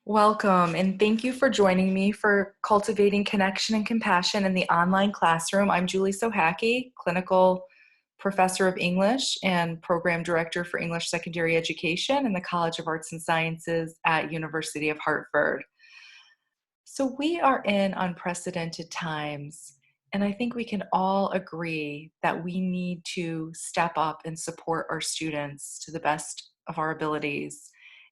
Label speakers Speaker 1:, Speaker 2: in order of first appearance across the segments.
Speaker 1: Welcome, and thank you for joining me for Cultivating Connection and Compassion in the Online Classroom. I'm Julie Sochacki, Clinical Professor of English and Program Director for English Secondary Education in the College of Arts and Sciences at University of Hartford. So we are in unprecedented times, and I think we can all agree that we need to step up and support our students to the best of our abilities.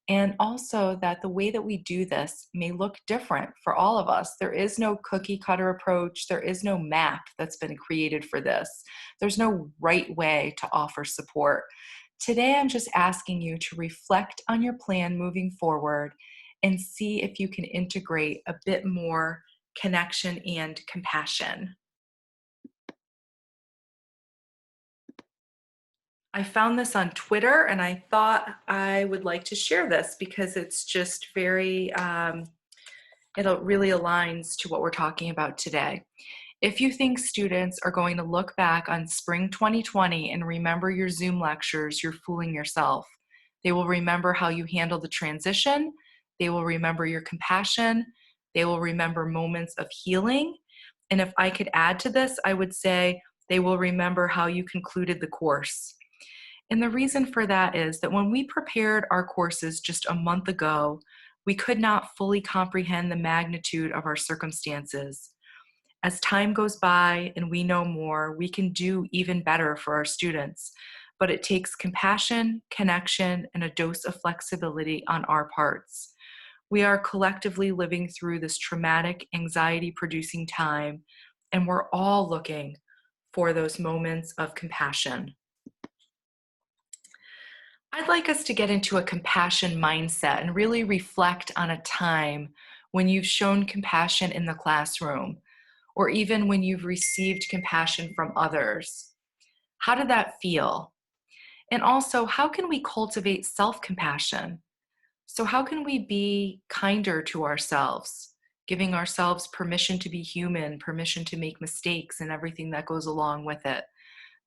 Speaker 1: And also that the way that we do this may look different for all of us. There is no cookie cutter approach. There is no map that's been created for this. There's no right way to offer support. Today, I'm just asking you to reflect on your plan moving forward and see if you can integrate a bit more connection and compassion. I found this on Twitter and I thought I would like to share this because it's just it really aligns to what we're talking about today. If you think students are going to look back on spring 2020 and remember your Zoom lectures, you're fooling yourself. They will remember how you handled the transition. They will remember your compassion. They will remember moments of healing. And if I could add to this, I would say they will remember how you concluded the course. And the reason for that is that when we prepared our courses just a month ago, we could not fully comprehend the magnitude of our circumstances. As time goes by and we know more, we can do even better for our students. But it takes compassion, connection, and a dose of flexibility on our parts. We are collectively living through this traumatic, anxiety-producing time, and we're all looking for those moments of compassion. I'd like us to get into a compassion mindset and really reflect on a time when you've shown compassion in the classroom, or even when you've received compassion from others. How did that feel? And also, how can we cultivate self-compassion? So how can we be kinder to ourselves, giving ourselves permission to be human, permission to make mistakes and everything that goes along with it?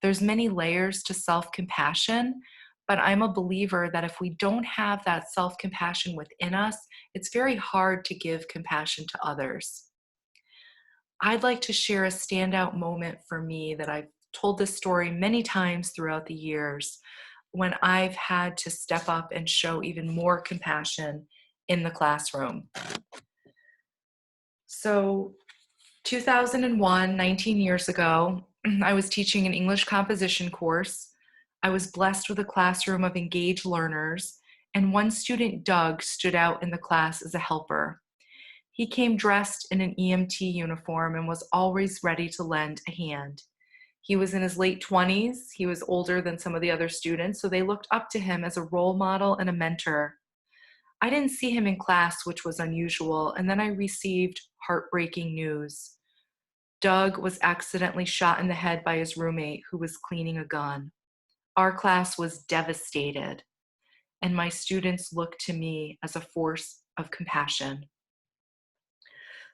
Speaker 1: There's many layers to self-compassion, but I'm a believer that if we don't have that self-compassion within us, it's very hard to give compassion to others. I'd like to share a standout moment for me that I've told this story many times throughout the years when I've had to step up and show even more compassion in the classroom. So 2001, 19 years ago, I was teaching an English composition course. I was blessed with a classroom of engaged learners, and one student, Doug, stood out in the class as a helper. He came dressed in an EMT uniform and was always ready to lend a hand. He was in his late 20s. He was older than some of the other students, so they looked up to him as a role model and a mentor. I didn't see him in class, which was unusual, and then I received heartbreaking news. Doug was accidentally shot in the head by his roommate who was cleaning a gun. Our class was devastated, and my students looked to me as a force of compassion.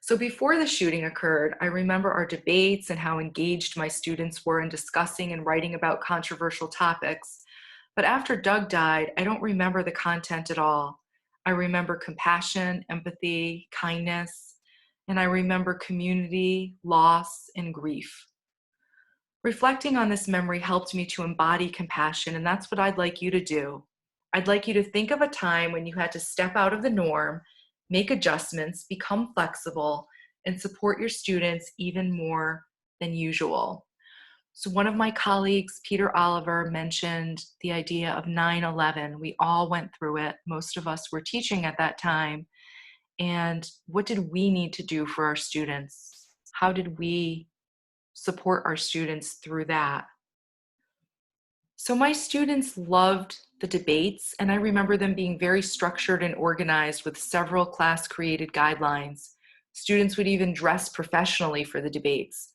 Speaker 1: So before the shooting occurred, I remember our debates and how engaged my students were in discussing and writing about controversial topics. But after Doug died, I don't remember the content at all. I remember compassion, empathy, kindness, and I remember community, loss, and grief. Reflecting on this memory helped me to embody compassion, and that's what I'd like you to do. I'd like you to think of a time when you had to step out of the norm, make adjustments, become flexible, and support your students even more than usual. So one of my colleagues, Peter Oliver, mentioned the idea of 9/11. We all went through it. Most of us were teaching at that time. And what did we need to do for our students? How did we support our students through that? So my students loved the debates, and I remember them being very structured and organized with several class-created guidelines. Students would even dress professionally for the debates.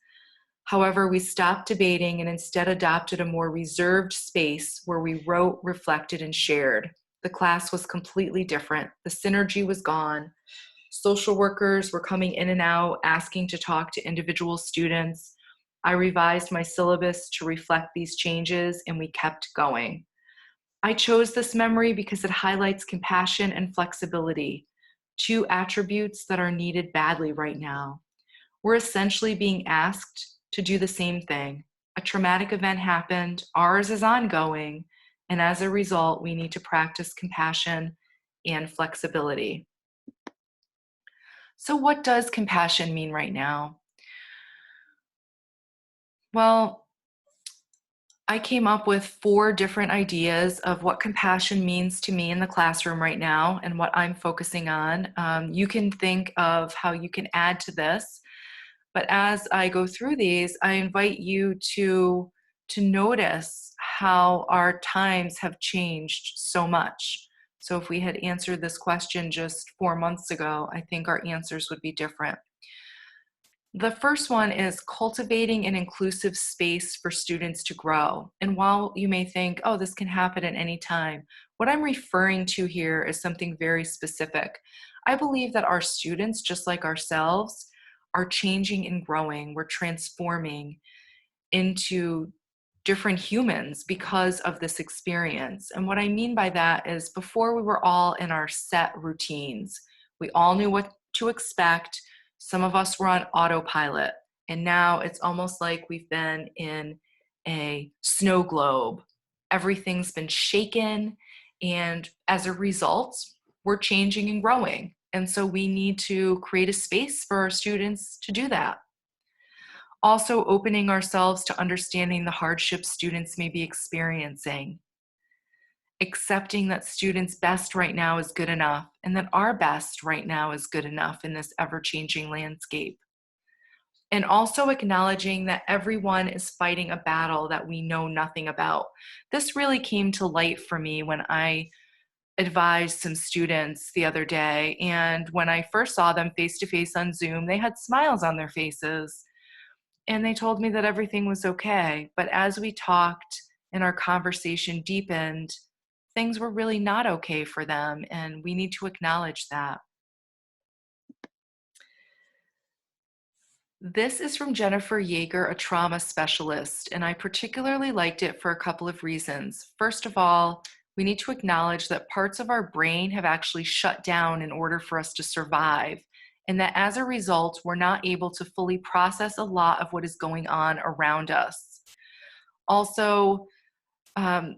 Speaker 1: However, we stopped debating and instead adopted a more reserved space where we wrote, reflected, and shared. The class was completely different. The synergy was gone. Social workers were coming in and out, asking to talk to individual students. I revised my syllabus to reflect these changes, and we kept going. I chose this memory because it highlights compassion and flexibility. two attributes that are needed badly right now. We're essentially being asked to do the same thing. A traumatic event happened, ours is ongoing, and as a result, we need to practice compassion and flexibility. So, what does compassion mean right now? Well, I came up with 4 different ideas of what compassion means to me in the classroom right now and what I'm focusing on. You can think of how you can add to this, but as I go through these, I invite you to notice how our times have changed so much. So if we had answered this question just 4 months ago, I think our answers would be different. The first one is cultivating an inclusive space for students to grow. And while you may think, oh, this can happen at any time, what I'm referring to here is something very specific. I believe that our students, just like ourselves, are changing and growing. We're transforming into different humans because of this experience. And what I mean by that is before we were all in our set routines, we all knew what to expect. Some of us were on autopilot, and now it's almost like we've been in a snow globe. Everything's been shaken, and as a result, we're changing and growing. And so we need to create a space for our students to do that. Also, opening ourselves to understanding the hardships students may be experiencing, accepting that students' best right now is good enough and that our best right now is good enough in this ever-changing landscape. And also acknowledging that everyone is fighting a battle that we know nothing about. This really came to light for me when I advised some students the other day. And when I first saw them face to face on Zoom, they had smiles on their faces. And they told me that everything was okay. But as we talked and our conversation deepened, things were really not okay for them. And we need to acknowledge that. This is from Jennifer Yeager, a trauma specialist, and I particularly liked it for a couple of reasons. First of all, we need to acknowledge that parts of our brain have actually shut down in order for us to survive, and that as a result, we're not able to fully process a lot of what is going on around us. Also, um,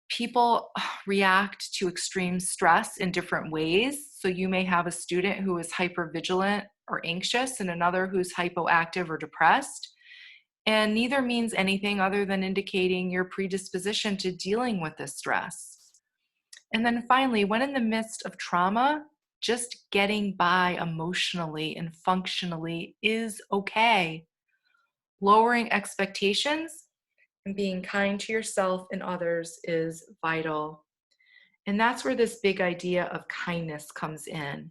Speaker 1: people react to extreme stress in different ways. So you may have a student who is hypervigilant or anxious and another who's hypoactive or depressed. And neither means anything other than indicating your predisposition to dealing with this stress. And then finally, when in the midst of trauma, just getting by emotionally and functionally is okay. Lowering expectations and being kind to yourself and others is vital. And that's where this big idea of kindness comes in.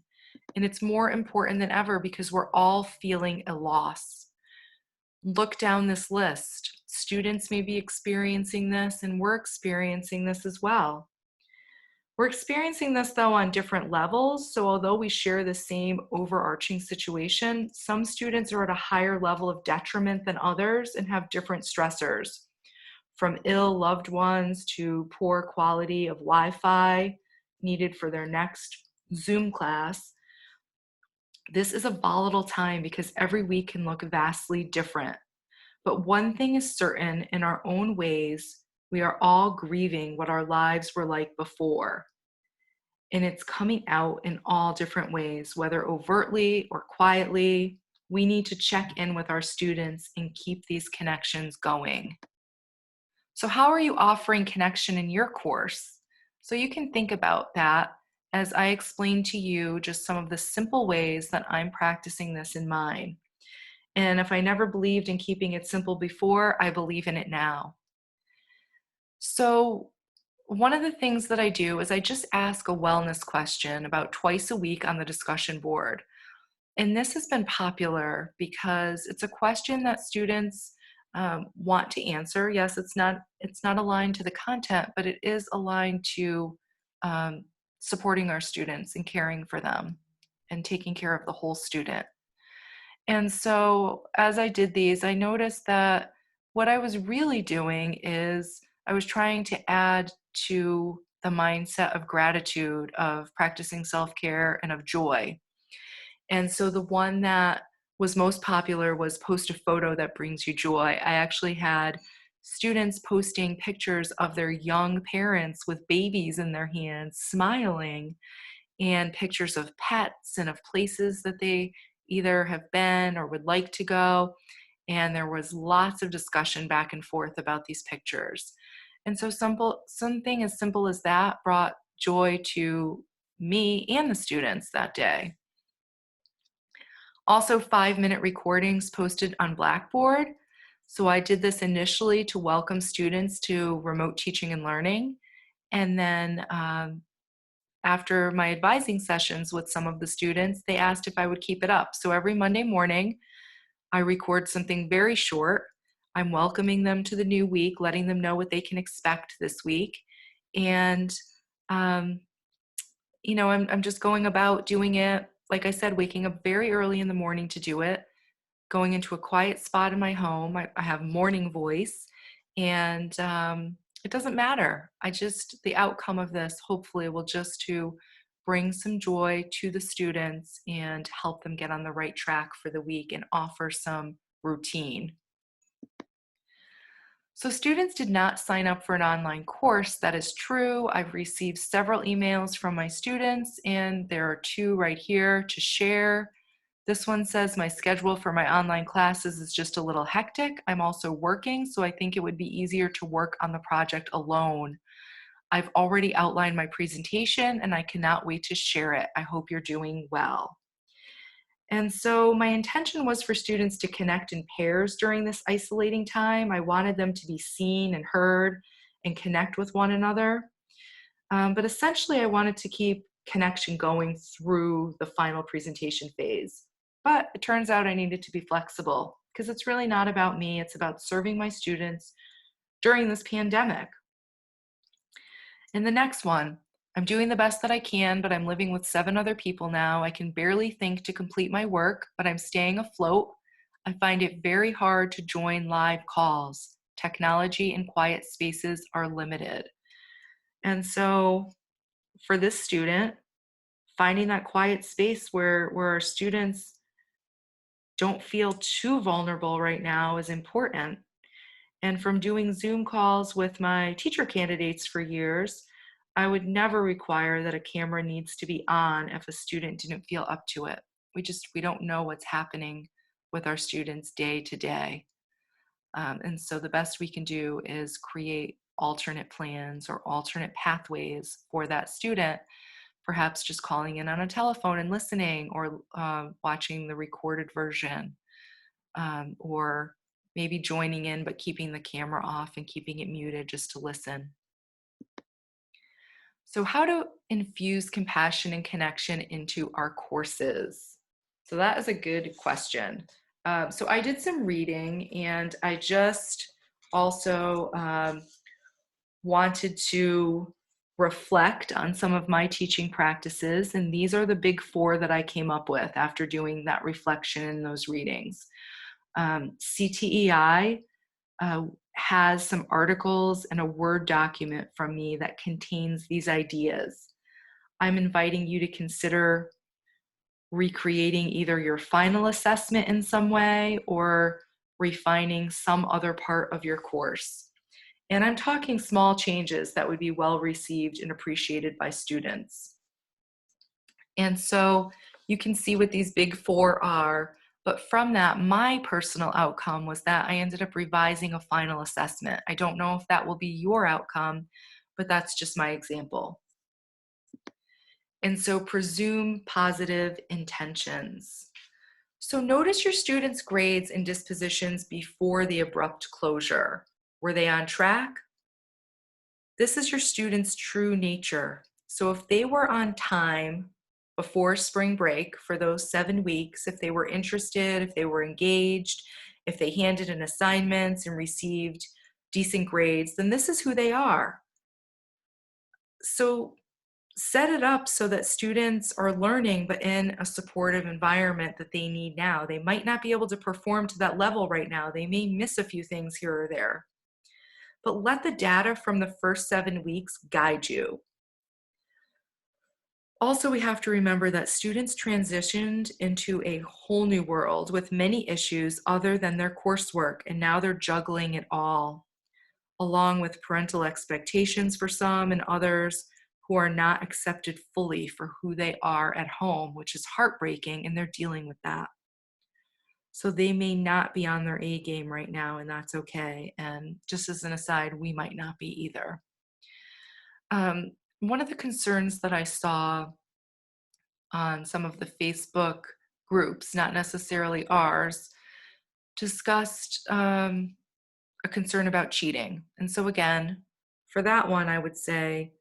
Speaker 1: And it's more important than ever because we're all feeling a loss. Look down this list. Students may be experiencing this, and we're experiencing this as well. We're experiencing this, though, on different levels. So although we share the same overarching situation, some students are at a higher level of detriment than others and have different stressors, from ill loved ones to poor quality of Wi-Fi needed for their next Zoom class. This is a volatile time because every week can look vastly different. But one thing is certain, in our own ways, we are all grieving what our lives were like before. And it's coming out in all different ways, whether overtly or quietly. We need to check in with our students and keep these connections going. So how are you offering connection in your course? So you can think about that as I explain to you just some of the simple ways that I'm practicing this in mine. And if I never believed in keeping it simple before, I believe in it now. So one of the things that I do is I just ask a wellness question about twice a week on the discussion board. And this has been popular because it's a question that students want to answer. Yes, it's not aligned to the content, but it is aligned to um, supporting our students and caring for them and taking care of the whole student. And so as I did these, I noticed that what I was really doing is I was trying to add to the mindset of gratitude, of practicing self-care, and of joy. And so the one that was most popular was post a photo that brings you joy. I actually had students posting pictures of their young parents with babies in their hands, smiling, and pictures of pets and of places that they either have been or would like to go. And there was lots of discussion back and forth about these pictures. And so something as simple as that brought joy to me and the students that day. Also, 5-minute recordings posted on Blackboard. So I did this initially to welcome students to remote teaching and learning. And then after my advising sessions with some of the students, they asked if I would keep it up. So every Monday morning, I record something very short. I'm welcoming them to the new week, letting them know what they can expect this week. And, um, I'm just going about doing it, like I said, waking up very early in the morning to do it, going into a quiet spot in my home. I have morning voice, and it doesn't matter. The outcome of this hopefully will just to bring some joy to the students and help them get on the right track for the week and offer some routine. So students did not sign up for an online course. That is true. I've received several emails from my students, and there are two right here to share. This one says, my schedule for my online classes is just a little hectic. I'm also working, so I think it would be easier to work on the project alone. I've already outlined my presentation and I cannot wait to share it. I hope you're doing well. And so my intention was for students to connect in pairs during this isolating time. I wanted them to be seen and heard and connect with one another. But essentially, I wanted to keep connection going through the final presentation phase. But it turns out I needed to be flexible because it's really not about me. It's about serving my students during this pandemic. And the next one, I'm doing the best that I can, but I'm living with 7 other people now. I can barely think to complete my work, but I'm staying afloat. I find it very hard to join live calls. Technology and quiet spaces are limited. And so for this student, finding that quiet space where our students don't feel too vulnerable right now is important. And from doing Zoom calls with my teacher candidates for years, I would never require that a camera needs to be on if a student didn't feel up to it. We don't know what's happening with our students day to day. And so the best we can do is create alternate plans or alternate pathways for that student, perhaps just calling in on a telephone and listening, or watching the recorded version, or maybe joining in but keeping the camera off and keeping it muted just to listen. So, how to infuse compassion and connection into our courses? So, that is a good question. So, I did some reading, and I just also wanted to reflect on some of my teaching practices. And these are the big 4 that I came up with after doing that reflection and those readings. CTEI has some articles and a Word document from me that contains these ideas. I'm inviting you to consider recreating either your final assessment in some way or refining some other part of your course. And I'm talking small changes that would be well received and appreciated by students. And so you can see what these big 4 are. But from that, my personal outcome was that I ended up revising a final assessment. I don't know if that will be your outcome, but that's just my example. And so presume positive intentions. So notice your students' grades and dispositions before the abrupt closure. Were they on track? This is your students' true nature. So if they were on time before spring break for those 7 weeks, if they were interested, if they were engaged, if they handed in assignments and received decent grades, then this is who they are. So set it up so that students are learning, but in a supportive environment that they need now. They might not be able to perform to that level right now. They may miss a few things here or there. But let the data from the first 7 weeks guide you. Also, we have to remember that students transitioned into a whole new world with many issues other than their coursework, and now they're juggling it all, along with parental expectations for some and others who are not accepted fully for who they are at home, which is heartbreaking, and they're dealing with that. So they may not be on their A game right now, and that's okay. And just as an aside, we might not be either. One of the concerns that I saw on some of the Facebook groups, not necessarily ours, discussed a concern about cheating. And so, again, for that one, I would say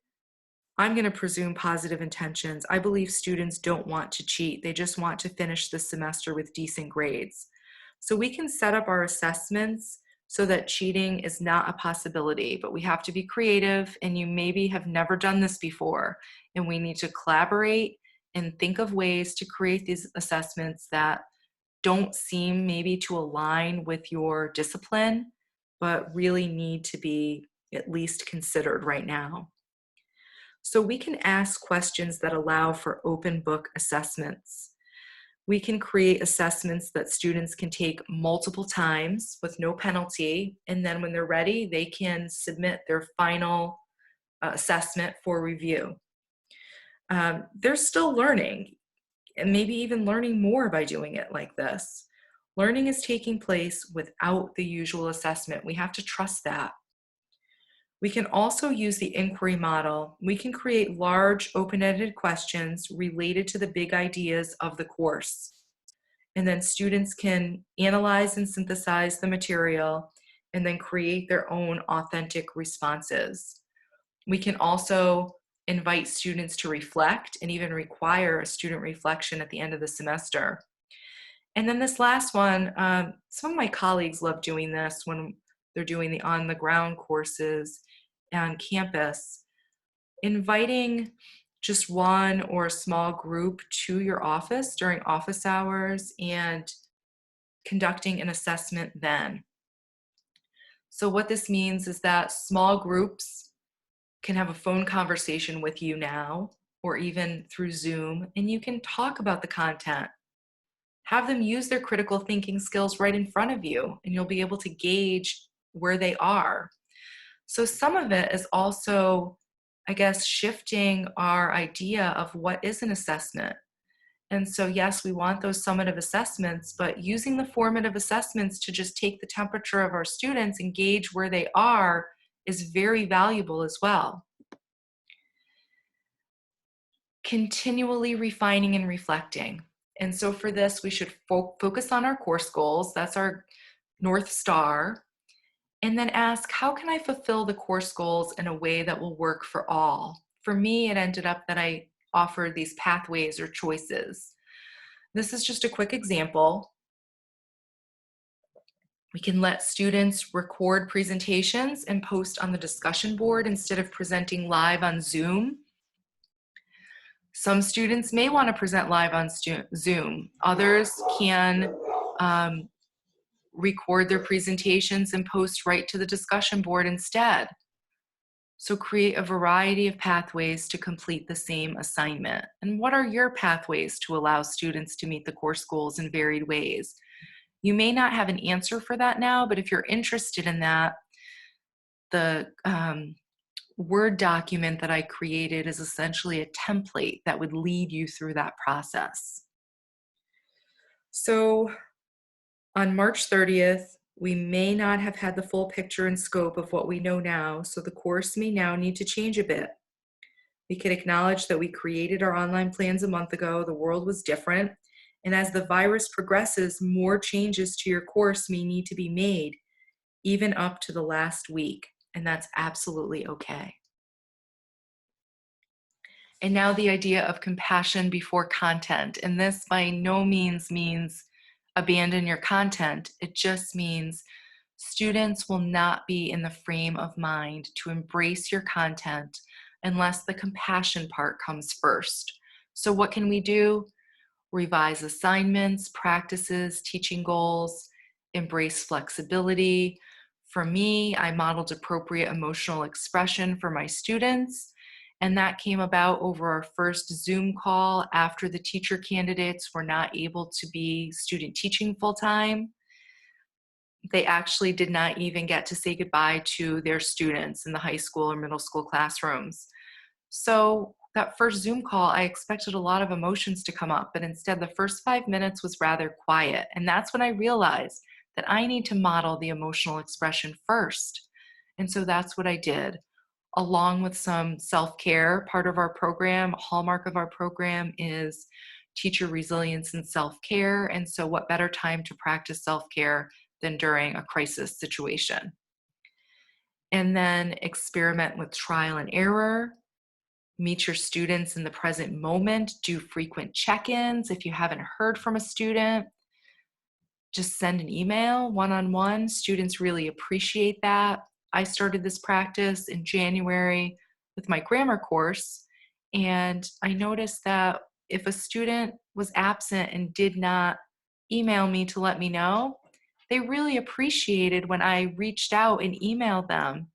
Speaker 1: I'm going to presume positive intentions. I believe students don't want to cheat, they just want to finish the semester with decent grades. So, we can set up our assessments so that cheating is not a possibility, but we have to be creative, and you maybe have never done this before, and we need to collaborate and think of ways to create these assessments that don't seem maybe to align with your discipline, but really need to be at least considered right now. So we can ask questions that allow for open book assessments. We can create assessments that students can take multiple times with no penalty, and then when they're ready, they can submit their final assessment for review. They're still learning, and maybe even learning more by doing it like this. Learning is taking place without the usual assessment. We have to trust that. We can also use the inquiry model. We can create large open-ended questions related to the big ideas of the course. And then students can analyze and synthesize the material and then create their own authentic responses. We can also invite students to reflect and even require a student reflection at the end of the semester. And then this last one, some of my colleagues love doing this when they're doing the on-the-ground courses on campus, inviting just one or a small group to your office during office hours and conducting an assessment then. So what this means is that small groups can have a phone conversation with you now, or even through Zoom, and you can talk about the content. Have them use their critical thinking skills right in front of you, and you'll be able to gauge where they are. So some of it is also, I guess, shifting our idea of what is an assessment. And so, yes, we want those summative assessments, but using the formative assessments to just take the temperature of our students and gauge where they are is very valuable as well. Continually refining and reflecting. And so for this, we should focus on our course goals. That's our North Star. And then ask, how can I fulfill the course goals in a way that will work for all? For me, it ended up that I offered these pathways or choices. This is just a quick example. We can let students record presentations and post on the discussion board instead of presenting live on Zoom. Some students may want to present live on Zoom. Others can record their presentations and post right to the discussion board instead. So create a variety of pathways to complete the same assignment. And what are your pathways to allow students to meet the course goals in varied ways? You may not have an answer for that now, but if you're interested in that, the Word document that I created is essentially a template that would lead you through that process. So on March 30th, we may not have had the full picture and scope of what we know now, so the course may now need to change a bit. We can acknowledge that we created our online plans a month ago, the world was different, and as the virus progresses, more changes to your course may need to be made, even up to the last week, and that's absolutely okay. And now the idea of compassion before content. And this by no means means abandon your content. It just means students will not be in the frame of mind to embrace your content unless the compassion part comes first. So what can we do? Revise assignments, practices, teaching goals, embrace flexibility. For me, I modeled appropriate emotional expression for my students, And that came about over our first Zoom call after the teacher candidates were not able to be student teaching full time. They actually did not even get to say goodbye to their students in the high school or middle school classrooms. So that first Zoom call, I expected a lot of emotions to come up, but instead the first 5 minutes was rather quiet. And that's when I realized that I need to model the emotional expression first. And so that's what I did, along with some self-care. Part of our program, a hallmark of our program is teacher resilience and self-care. And so what better time to practice self-care than during a crisis situation? And then experiment with trial and error. Meet your students in the present moment. Do frequent check-ins. If you haven't heard from a student, just send an email one-on-one. Students really appreciate that. I started this practice in January with my grammar course, and I noticed that if a student was absent and did not email me to let me know, they really appreciated when I reached out and emailed them.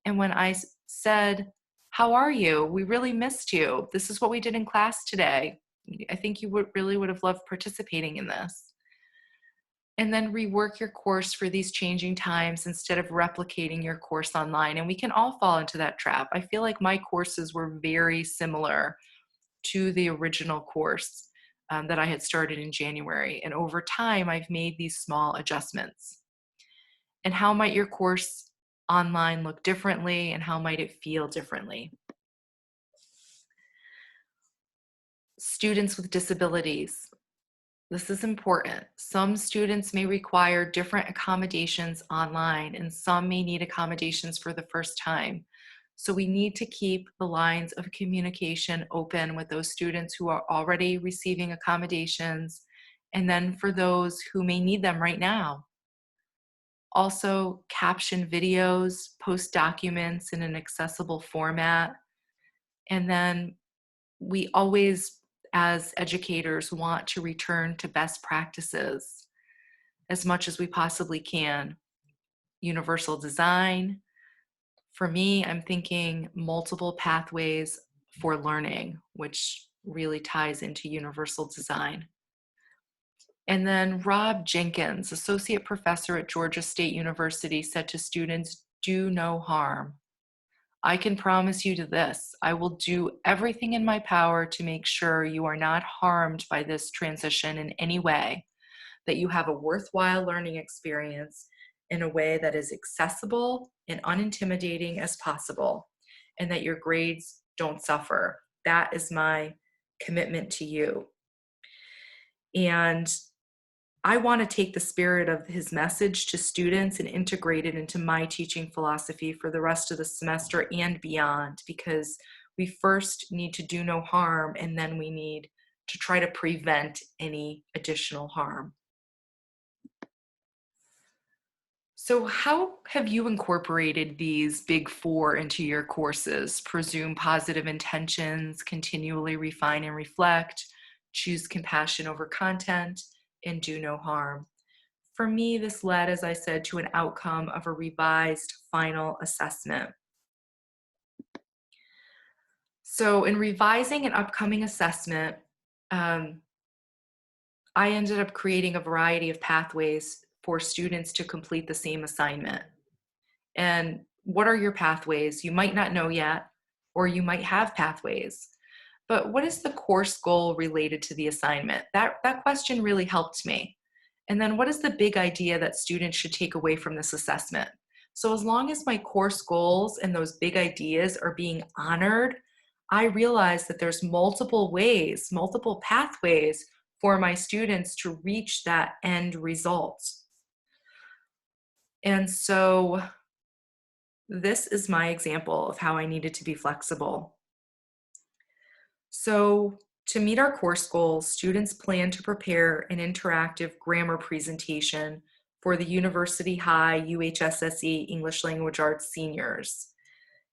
Speaker 1: And when I said, "How are you? We really missed you. This is what we did in class today. I think you would have loved participating in this." And then rework your course for these changing times instead of replicating your course online. And we can all fall into that trap. I feel like my courses were very similar to the original course that I had started in January. And over time, I've made these small adjustments. And how might your course online look differently, and how might it feel differently? Students with disabilities. This is important. Some students may require different accommodations online, and some may need accommodations for the first time. So we need to keep the lines of communication open with those students who are already receiving accommodations, and then for those who may need them right now. Also, caption videos, post documents in an accessible format, and then we always, as educators, want to return to best practices as much as we possibly can. Universal design. For me, I'm thinking multiple pathways for learning, which really ties into universal design. And then Rob Jenkins, associate professor at Georgia State University, said to students, "Do no harm." I can promise you to this: I will do everything in my power to make sure you are not harmed by this transition in any way, that you have a worthwhile learning experience in a way that is accessible and unintimidating as possible, and that your grades don't suffer. That is my commitment to you. And I want to take the spirit of his message to students and integrate it into my teaching philosophy for the rest of the semester and beyond, because we first need to do no harm, and then we need to try to prevent any additional harm. So how have you incorporated these big four into your courses? Presume positive intentions, continually refine and reflect, choose compassion over content, and do no harm. For me, this led, as I said, to an outcome of a revised final assessment. So in revising an upcoming assessment, I ended up creating a variety of pathways for students to complete the same assignment. And what are your pathways? You might not know yet, or you might have pathways. But what is the course goal related to the assignment? That question really helped me. And then what is the big idea that students should take away from this assessment? So as long as my course goals and those big ideas are being honored, I realize that there's multiple ways, multiple pathways for my students to reach that end result. And so this is my example of how I needed to be flexible. So to meet our course goals, students plan to prepare an interactive grammar presentation for the University High UHSSE English Language Arts seniors.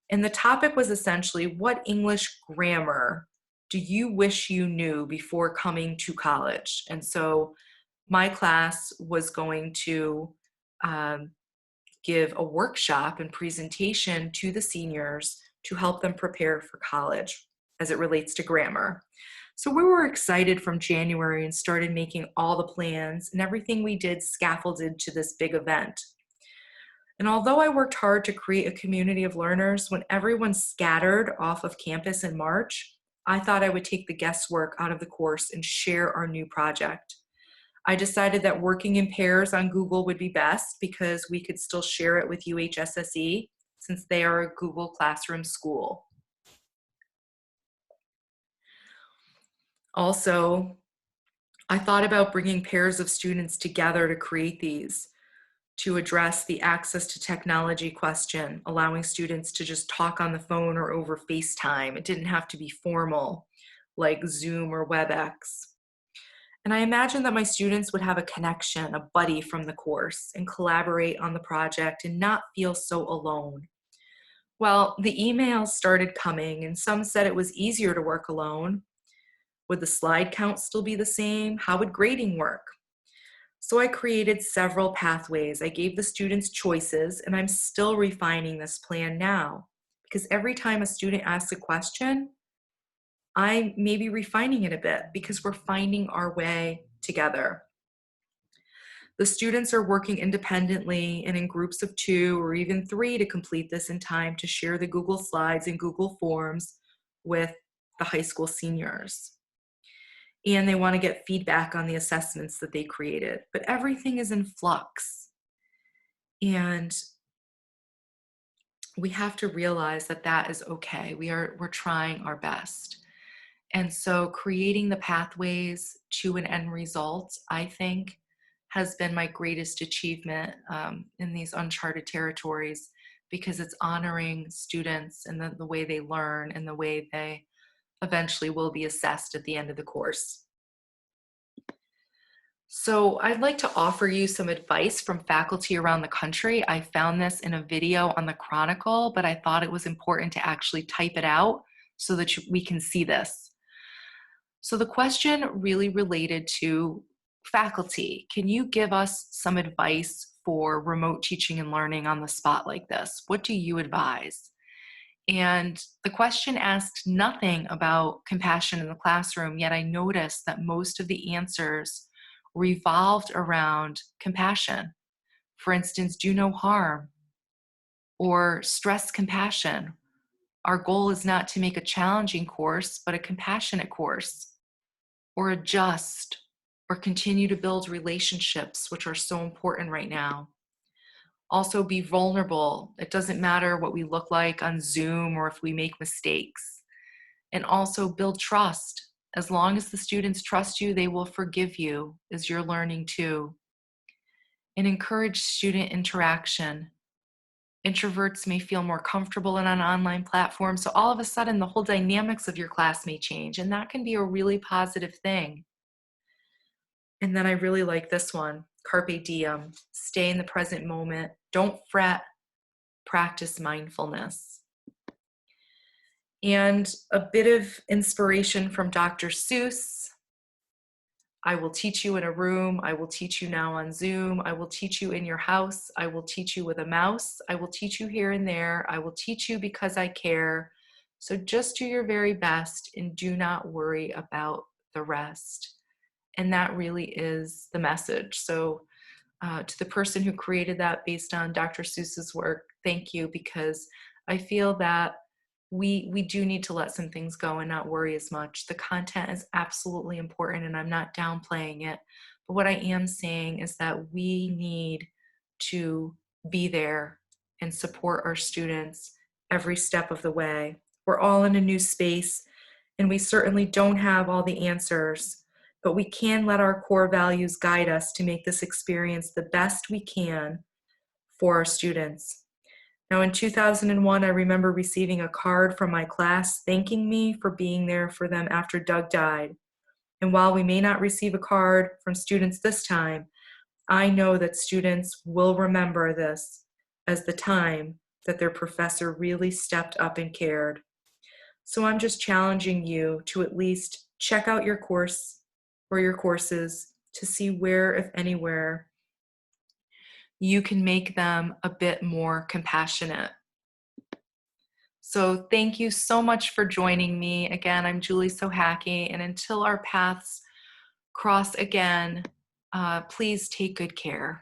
Speaker 1: And the topic was essentially, what English grammar do you wish you knew before coming to college? And so my class was going to give a workshop and presentation to the seniors to help them prepare for college as it relates to grammar. So we were excited from January and started making all the plans, and everything we did scaffolded to this big event. And although I worked hard to create a community of learners, when everyone scattered off of campus in March, I thought I would take the guesswork out of the course and share our new project. I decided that working in pairs on Google would be best because we could still share it with UHSSE since they are a Google Classroom school. Also, I thought about bringing pairs of students together to create these, to address the access to technology question, allowing students to just talk on the phone or over FaceTime. It didn't have to be formal like Zoom or WebEx. And I imagined that my students would have a connection, a buddy from the course, and collaborate on the project and not feel so alone. Well, the emails started coming, and some said it was easier to work alone. Would the slide count still be the same? How would grading work? So I created several pathways. I gave the students choices, and I'm still refining this plan now because every time a student asks a question, I may be refining it a bit because we're finding our way together. The students are working independently and in groups of 2 or even 3 to complete this in time to share the Google Slides and Google Forms with the high school seniors. And they want to get feedback on the assessments that they created. But everything is in flux. And we have to realize that that is okay. We're trying our best. And so creating the pathways to an end result, I think, has been my greatest achievement in these uncharted territories because it's honoring students and the way they learn and the way they eventually will be assessed at the end of the course. So I'd like to offer you some advice from faculty around the country. I found this in a video on the Chronicle, but I thought it was important to actually type it out so that we can see this. So the question really related to faculty. Can you give us some advice for remote teaching and learning on the spot like this? What do you advise? And the question asked nothing about compassion in the classroom, yet I noticed that most of the answers revolved around compassion. For instance, do no harm or stress compassion. Our goal is not to make a challenging course, but a compassionate course. Or adjust or continue to build relationships, which are so important right now. Also be vulnerable. It doesn't matter what we look like on Zoom or if we make mistakes. And also build trust. As long as the students trust you, they will forgive you as you're learning too. And encourage student interaction. Introverts may feel more comfortable in an online platform, so all of a sudden the whole dynamics of your class may change, and that can be a really positive thing. And then I really like this one, carpe diem, stay in the present moment, don't fret, practice mindfulness. And a bit of inspiration from Dr. Seuss. I will teach you in a room. I will teach you now on Zoom. I will teach you in your house. I will teach you with a mouse. I will teach you here and there. I will teach you because I care. So just do your very best and do not worry about the rest. And that really is the message. So to the person who created that based on Dr. Seuss's work, thank you, because I feel that we do need to let some things go and not worry as much. The content is absolutely important, and I'm not downplaying it. But what I am saying is that we need to be there and support our students every step of the way. We're all in a new space, and we certainly don't have all the answers, but we can let our core values guide us to make this experience the best we can for our students. Now, in 2001, I remember receiving a card from my class thanking me for being there for them after Doug died. And while we may not receive a card from students this time, I know that students will remember this as the time that their professor really stepped up and cared. So I'm just challenging you to at least check out your course or your courses to see where, if anywhere, you can make them a bit more compassionate. So thank you so much for joining me. Again, I'm Julie Sochacki, and until our paths cross again, please take good care.